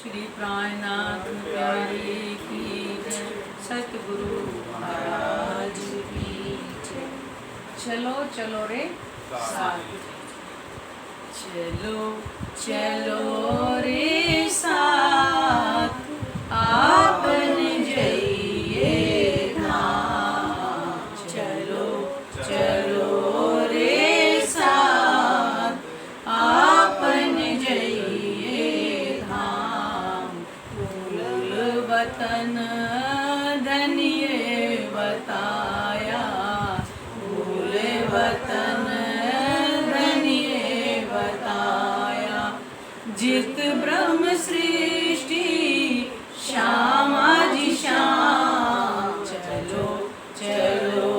श्री प्राणनाथ प्यारे की जय, सतगुरु महाराज की जय। चलो चलो रे साथ, चलो चलो रे साथ, आपन जइए धाम। चलो चलो रे साथ, आपन जइए धाम। फूल वतन धनिये बताया, फूल वतन धनिये बताया। जित ब्रह्म सृष्टि श्यामा जी श्याम। चलो चलो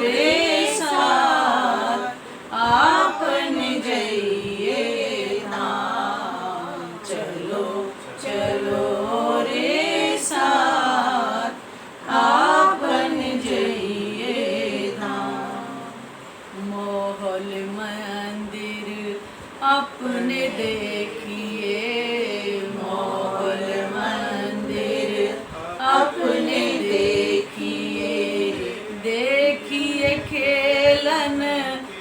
रे साथ, आपन जइए धाम। चलो चलो रे साथ, आपन जइए धाम। मोहल मंदिर अपने देखिए, मोहल मंदिर अपने देखिए। देखिए खेलन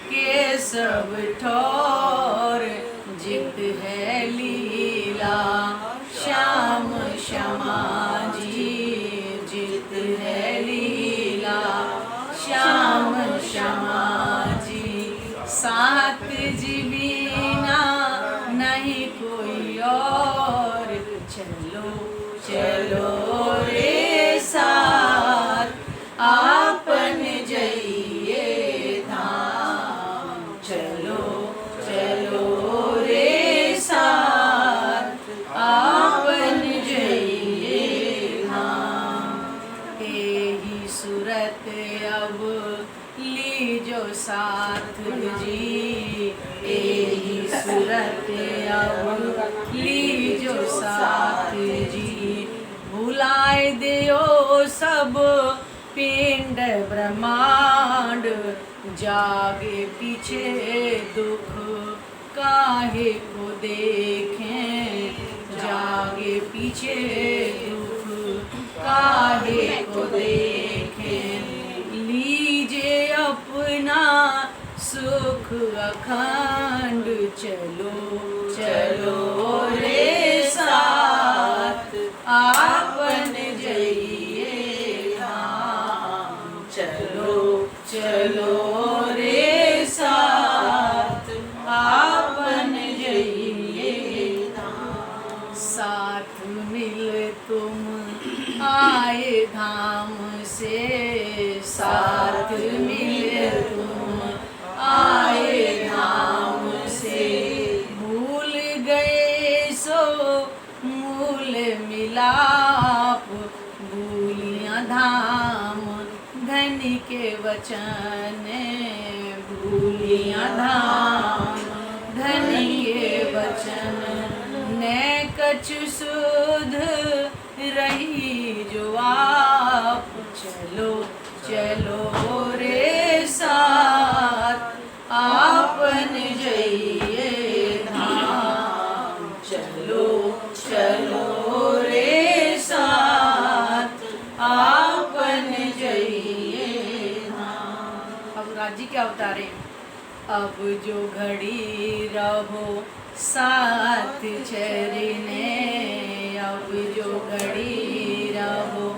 के सब ठौर, जित है लीला श्याम श्यामा जी। जित है लीला श्याम श्यामा जी। सात जीवीना नहीं कोई और। चलो चलो रे साथ, आपन जइए धाम। चलो चलो रे साथ, आपन जइए धाम। एही सूरत अब लीजो साथ जी, एही सूरत अब लीजो साथ जी। भुलाए दियो सब पिंड ब्रह्मांड, जागे पीछे दुख काहे को देखें। जागे पीछे दुख काहे को देखें। लीजिए अपना सुख अखंड। चलो चलो रे साथ, आपन जइए धाम। चलो चलो रे साथ, आपन जइए धाम। साथ मिल तुम आए धाम से, साथ मिल तुम आए धाम से। भूल गए सो मूल मिलाप, भूलियाँ धाम धनी के वचन। भूलियाँ धाम धनी के वचन। न कछु सुध रही जो आप। चलो चलो रे साथ, आपन जइए धाम। चलो चलो रे साथ, आपन जइए धाम। अब राजी क्या अवतारे। अब जो घड़ी रहो साथ चरने, अब जो घड़ी रहो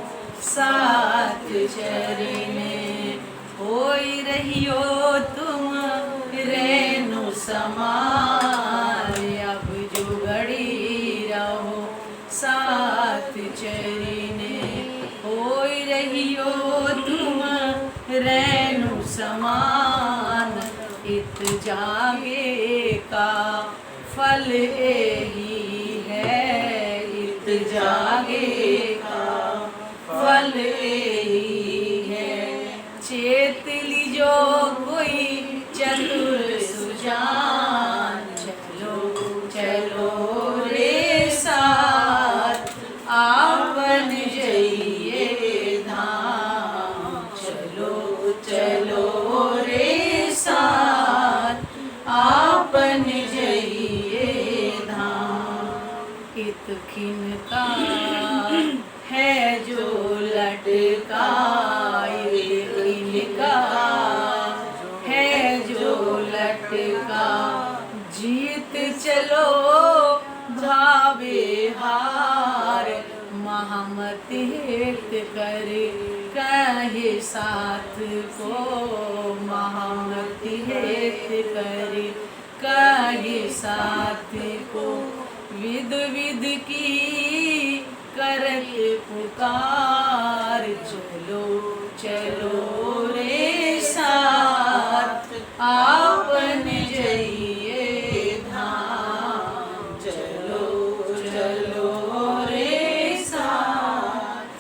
साथ चरने। होई रहियो तुम रेणु समान, अब जो घड़ी रहो साथ चरने। होई रहियो तुम रेणु समान, इत जागे का फल यही है। इत जागे का फल यही है। चेत लीजो कोई चतुर सुजान। चलो चलो रे साथ, आपन जइए धाम। चलो चलो रे साथ, आपन जइए धाम। इत खिन इनका है जो लटकाए, इनका है जो लटका। जीत चलो भावे हार, महामत हित कर कहे साथ को, महामत हित कर कहे साथ को। विद विद की करत पुकार, चलो चलो रे साथ आपन जइए धाम, चलो चलो रे साथ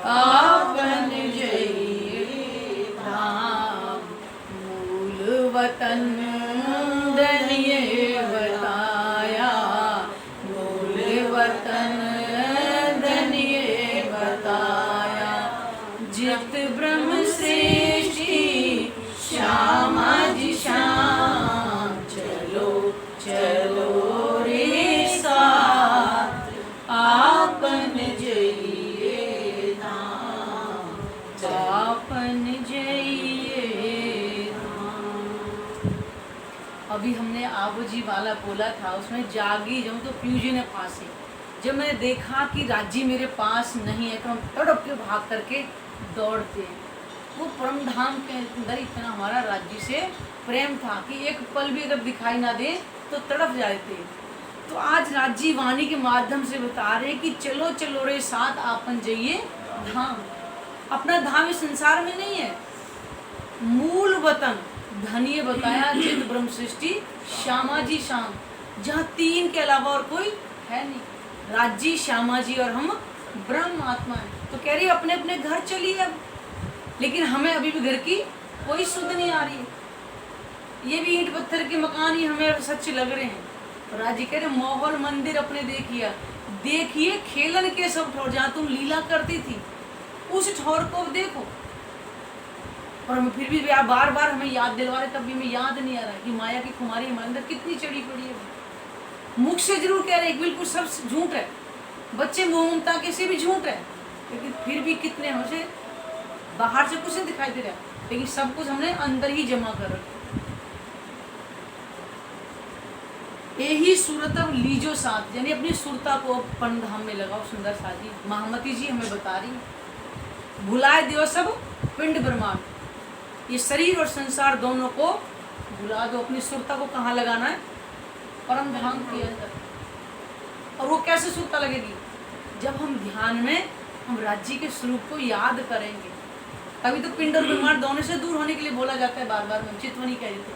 आपन जइए धाम। मूल वतन दनिये बताया, मूल वतन दनिये बताया। जित ब्रह्म सृष्टि श्यामा जी श्याम, चलो चलो रे साथ आपन जइए धाम, आपन जइए धाम। अभी हमने आबू जी वाला बोला था, उसमें जागी जब तो फ्यूजी ने फांसी। जब मैंने देखा कि राज्य मेरे पास नहीं है तो हम तड़प के भाग करके दौड़ते हैं। वो परम धाम के अंदर इतना हमारा राज्य से प्रेम था कि एक पल भी अगर दिखाई ना दे तो तड़प जाते। तो आज राज्य वाणी के माध्यम से बता रहे कि चलो चलो रे साथ आपन जइए धाम। अपना धाम इस संसार में नहीं है, मूल वतन धनिये बताया जित ब्रह्म सृष्टि श्यामा जी श्याम, जहाँ तीन के अलावा और कोई है नहीं। राज्य श्यामा जी और हम ब्रह्म आत्मा है। तो कह रही अपने अपने घर चलिए अब, लेकिन हमें अभी भी घर की कोई सुध नहीं आ रही है। ये भी ईंट पत्थर के मकान ही हमें सच लग रहे हैं। राज्य कह रहे माहौल मंदिर अपने देखिए खेलन के सब ठौर, जहाँ तुम लीला करती थी उस ठौर को देखो। और हम फिर भी बार बार हमें याद दिलवा रहे, तब भी हमें याद नहीं आ रहा कि माया की खुमारी हमारे अंदर कितनी चढ़ी पड़ी है। मुख से जरूर कह रहे बिल्कुल सब झूठ है, बच्चे मोह ममता के से भी झूठ है, लेकिन फिर भी कितने हमसे बाहर से कुछ नहीं दिखाई दे रहा, लेकिन सब कुछ हमने अंदर ही जमा कर रखा। यही सूरत अब लीजो साथ, यानी अपनी सुरता को परम धाम में लगाओ। सुंदर साजी महामती जी हमें बता रही, भुलाए दियो सब पिंड ब्रह्मांड, ये शरीर और संसार दोनों को भुला दो। अपनी सुरता को कहाँ लगाना है? परम धाम के अंदर। और वो कैसे सुरता लगेगी? जब हम ध्यान में हम राज्य के स्वरूप को याद करेंगे, तभी तो पिंड और ब्रह्मांड दोनों से दूर होने के लिए बोला जाता है। बार बार में चितवनी कह रही थी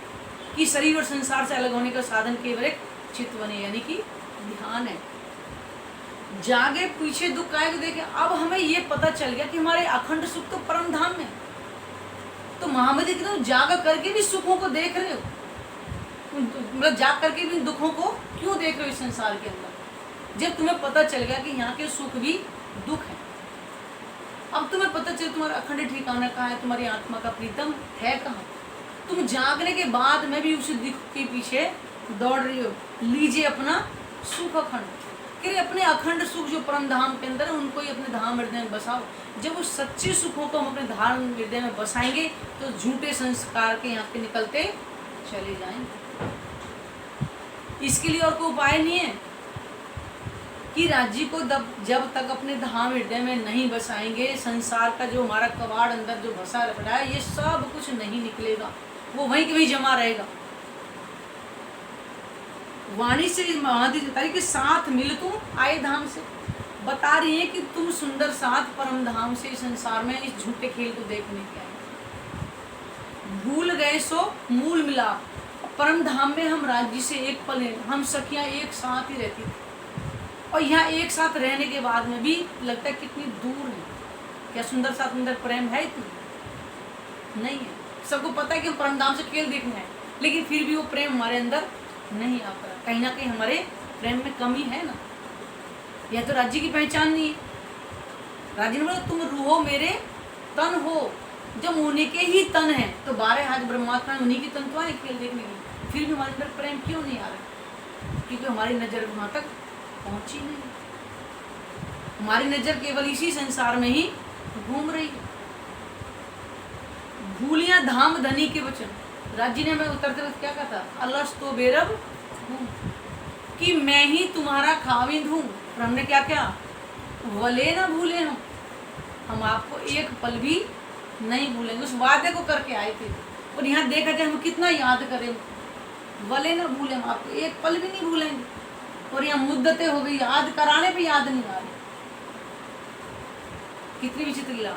कि शरीर और संसार से अलग होने का साधन केवल एक चितवनी यानी कि ध्यान है। जागे पीछे दुख आएगा देखे। अब हमें ये पता चल गया कि हमारे अखंड सुख तो परम धाम में। तो महामती की तो जाग करके भी सुखों को देख रहे हो, मतलब जाग करके भी दुखों को क्यों देख रहे हो इस संसार के अंदर? जब तुम्हें पता चल गया कि यहाँ के सुख भी दुख है, अब तुम्हें पता चल तुम्हारा अखंड ठिकाना कहाँ है, तुम्हारी आत्मा का प्रीतम है कहाँ। तुम जागने के बाद में भी उस दुख के पीछे दौड़ रही हो। लीजिए अपना सुख अखंड, कि अपने अखंड सुख जो परम धाम के अंदर है उनको ही अपने धाम हृदय में बसाओ। जब उस सच्चे सुखों को हम अपने धाम हृदय में बसाएंगे तो झूठे संस्कार के यहाँ के निकलते चले जाएंगे। इसके लिए और कोई उपाय नहीं है कि राज्य को जब तक अपने धाम हृदय में नहीं बसाएंगे, संसार का जो हमारा कबाड़ अंदर जो बसा रखा है ये सब कुछ नहीं निकलेगा, वो वहीं के वहीं जमा रहेगा। वाणी से महादी बता रही कि साथ मिल तुम आए धाम से, बता रही है कि तुम सुंदर साथ परम धाम से संसार में इस झूठे खेल को देखने के आए। भूल गए सो मूल मिला, परम धाम में हम राज्य से एक पल हैं, हम सखियां एक साथ ही रहती थी और यहाँ एक साथ रहने के बाद में भी लगता है कितनी दूर है। क्या सुंदर साथ अंदर प्रेम है? इतनी नहीं है। सबको पता है कि हम परम धाम से खेल देखने हैं, लेकिन फिर भी वो प्रेम हमारे अंदर नहीं आ पा रहा। कहीं ना कहीं हमारे प्रेम में कमी है ना। यह तो राज्य की पहचान नहीं है। राज्य ने बोला तुम रूहो मेरे तन हो, जब उन्हीं के ही तन है तो 12 हाथ ब्रह्मात्मा उन्हीं की तन तो आए खेल देखने के, फिर भी हमारे अंदर प्रेम क्यों नहीं आ रहा? क्योंकि हमारी नजर वहाँ तक पहुँची नहीं। हमारी नजर केवल इसी संसार में ही घूम रही है। भूलियां धाम धनी के वचन। राजी ने हमें उतरते वक्त क्या कहा था? अलस्तो बेरब हूँ, कि मैं ही तुम्हारा खाविंद हूँ। और हमने क्या क्या? वले ना भूले हम आपको एक पल भी नहीं भूलेंगे। उस वादे को करके आए थे। और यहाँ देखा जाए हम कितना याद करें, वले ना भूले हम आपको एक पल भी नहीं भूलेंगे। और यहाँ मुद्दतें हो गई, याद कराने पे याद नहीं आ रही। कितनी विचित्र लीला।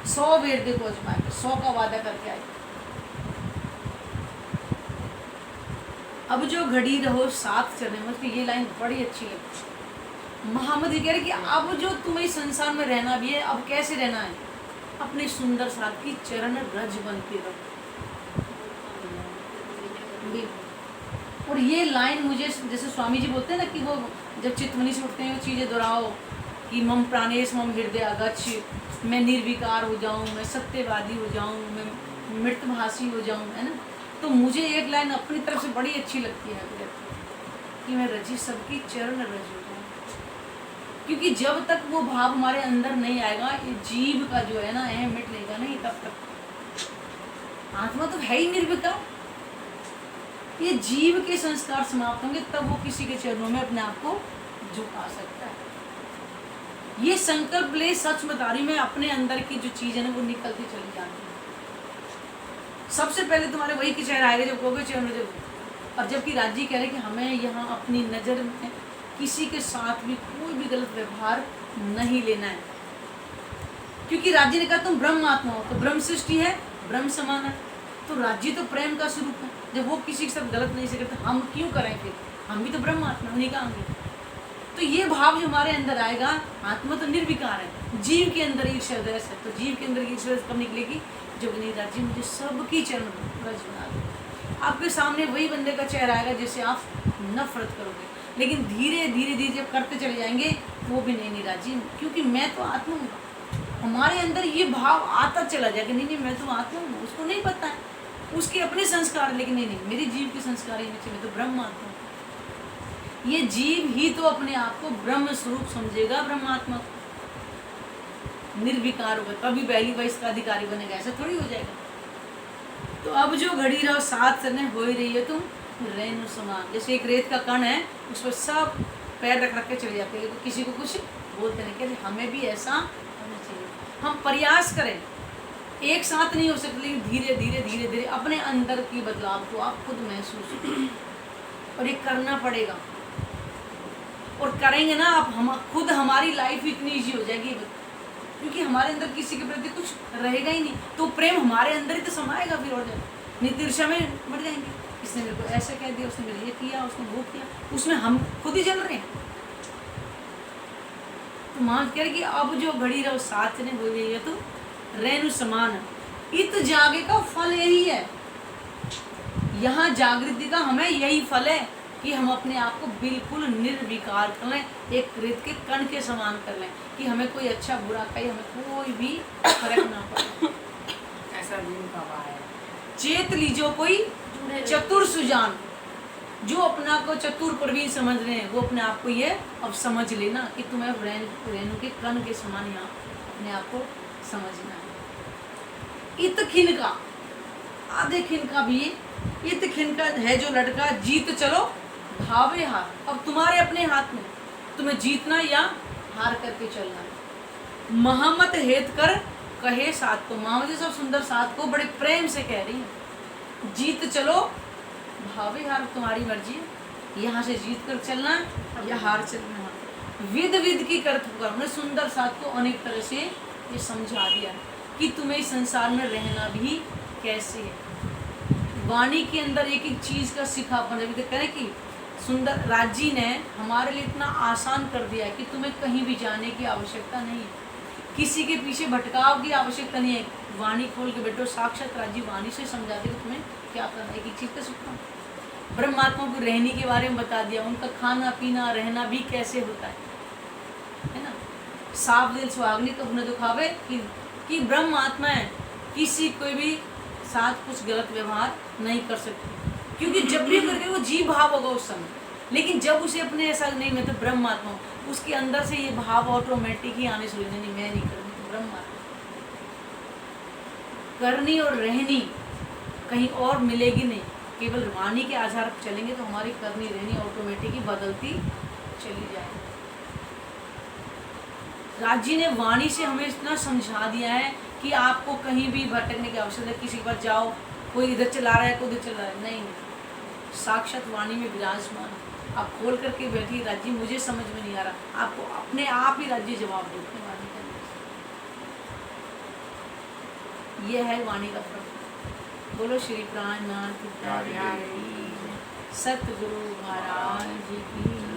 100 बेर देखो अजमाए, 100 का वादा करके आए। अब जो घड़ी रहो साथ चलने, मुझे ये लाइन बड़ी अच्छी लगती। मोहम्मद ये कह रहे कि अब जो तुम्हें इस संसार में रहना भी है, अब कैसे रहना है? अपने सुंदर साथ की चरण रज बनते रहो। और ये लाइन मुझे, जैसे स्वामी जी बोलते हैं ना कि वो जब चित्तवनी से उठते हैं वो चीज़ें दोहराओ कि मम प्राणेश मम हृदय अगच्छ, मैं निर्विकार हो जाऊं, मैं सत्यवादी हो जाऊं, मैं मृतभाषी हो जाऊं, है ना। तो मुझे एक लाइन अपनी तरफ से बड़ी अच्छी लगती है कि मैं रजी सबकी चरण रज हो जाऊं। क्योंकि जब तक वो भाव हमारे अंदर नहीं आएगा, ये जीव का जो है ना मिट लेगा नहीं, तब तक आत्मा तो है ही निर्विकार। ये जीव के संस्कार समाप्त होंगे तब वो किसी के चरणों में अपने आप को झुका सकता है। ये संकल्प ले, सच बता रही मैं, अपने अंदर की जो चीज है ना वो निकलती चली जाती है। सबसे पहले तुम्हारे वही के चेहरा आएगा जब कहोगे चरण जब। और जबकि राजी कह रहे कि हमें यहाँ अपनी नजर में किसी के साथ भी कोई भी गलत व्यवहार नहीं लेना है। क्योंकि राजी ने कहा तुम ब्रह्म आत्मा हो, तो ब्रह्म सृष्टि है, ब्रह्म समान है। तो राजी तो प्रेम का स्वरूप है। जब वो किसी के साथ गलत नहीं से करते, हम क्यों करें फिर? हम भी तो ब्रह्म आत्मा उन्हीं का अंग। तो ये भाव जो हमारे अंदर आएगा, आत्मा तो निर्विकार है, जीव के अंदर ईर्ष्या द्वेष है। तो जीव के अंदर ईर्ष्या द्वेष कब निकलेगी? जब नहीं राजी मुझे सबकी चरण रज बना दे। आपके सामने वही बंदे का चेहरा आएगा जिससे आप नफरत करोगे, लेकिन धीरे धीरे धीरे जब करते चले जाएंगे वो भी नहीं राजी, क्योंकि मैं तो आत्मा हूँ। हमारे अंदर ये भाव आता चला जाएगा, नहीं नहीं मैं तो आत्मा हूँ। उसको नहीं पता है, उसके अपने संस्कार, लेकिन नहीं नहीं मेरे जीव के संस्कार ही नीचे, मैं तो ब्रह्म आत्मा हूँ। ये जीव ही तो अपने आप को ब्रह्म स्वरूप समझेगा, ब्रह्मात्मा निर्विकार होगा, तभी पहली बार इसका अधिकारी बनेगा। ऐसा थोड़ी हो जाएगा। तो अब जो घड़ी रहो साथ चलने हो ही रही है तुम रेणु समान। जैसे एक रेत का कण है, उस पर सब पैर रख रख के चले जाते हैं, तो किसी को कुछ बोलते नहीं कि हमें भी ऐसा होना चाहिए। हम प्रयास करें, एक साथ नहीं हो सकते, लेकिन धीरे धीरे धीरे धीरे अपने अंदर की बदलाव को आप खुद महसूस करें। और ये करना पड़ेगा, और करेंगे ना आप, हम खुद, हमारी लाइफ इतनी ईजी हो जाएगी, क्योंकि हमारे अंदर किसी के प्रति कुछ रहेगा ही नहीं। तो प्रेम हमारे अंदर ही तो समाएगा फिर, और जाए नहीं ईर्ष्या में मर जाएंगे। इसने मेरे को ऐसा कह दिया, उसने मेरे ये किया, उसने वो किया, उसमें हम खुद ही जल रहे हैं। तो मान कह रहे कि अब जो घड़ी रहो साथ ने हो गई है तो रेणु समान, इत जागे का फल यही है। यहाँ जागृति का हमें यही फल है कि हम अपने आप को बिल्कुल निर्विकार कर लें, एक रेत के कण के समान कर लें, कि हमें कोई अच्छा बुरा कहे, हमें कोई भी फर्क ना पड़े। ऐसा भी कहा है, चेत लीजो कोई चतुर सुजान। जो अपना को चतुर प्रवीण समझ रहे हैं, वो अपने आप को ये अब समझ लेना कि तुम्हें रेणु के कण के समान यहाँ अपने आप को समझना है। इत खिन का, आधे खिन का भी, इत खिन का है जो लड़का, जीत चलो भावे हार। अब तुम्हारे अपने हाथ में, तुम्हें जीतना या हार करके चलना है। मोहम्मद हेत कर कहे साथ को, मोहम्मद सब सुंदर साथ को बड़े प्रेम से कह रही है, जीत चलो भावे हार, तुम्हारी मर्जी है, यहाँ से जीत कर चलना या हार चलना। विद विद की करत होकर हमने सुंदर साथ को अनेक तरह से ये समझा दिया कि तुम्हें इस संसार में रहना भी कैसे है। वाणी के अंदर एक एक चीज का सिखापन है। कह रहे कि सुंदर राजी ने हमारे लिए इतना आसान कर दिया कि तुम्हें कहीं भी जाने की आवश्यकता नहीं है, किसी के पीछे भटकाव की आवश्यकता नहीं है। वाणी खोल के बैठो, साक्षात राजी वाणी से समझाते कि तुम्हें क्या करना है। एक चीज का सिखा, ब्रह्मात्मा को रहने के बारे में बता दिया, उनका खाना पीना रहना भी कैसे होता है ना। साफ दिल सुहागनी कब न दुखावे कि ब्रह्म आत्मा है, किसी कोई भी साथ कुछ गलत व्यवहार नहीं कर सकती, क्योंकि जब भी करके वो जीव भाव होगा उस समय, लेकिन जब उसे अपने ऐसा नहीं मैं तो ब्रह्मात्मा हूँ, उसके अंदर से ये भाव ऑटोमेटिक ही आने शुरू, नहीं मैं नहीं करूँगी, तो ब्रह्मात्मा करनी और रहनी कहीं और मिलेगी नहीं, केवल वाणी के आधार पर चलेंगे तो हमारी करनी रहनी ऑटोमेटिक ही बदलती चली जाएगी। राज जी ने वाणी से हमें इतना समझा दिया है कि आपको कहीं भी भटकने की आवश्यकता है, किसी के पास जाओ कोई इधर चला रहा है कोई उधर चला रहा है, नहीं, साक्षात वाणी में विराजमान आप खोल करके बैठिए, राज जी मुझे समझ में नहीं आ रहा, आपको अपने आप ही राज जी जवाब देते हैं वाणी का। यह है वाणी का फर्क। बोलो श्री प्राणनाथ की, सतगुरु महाराज जी की।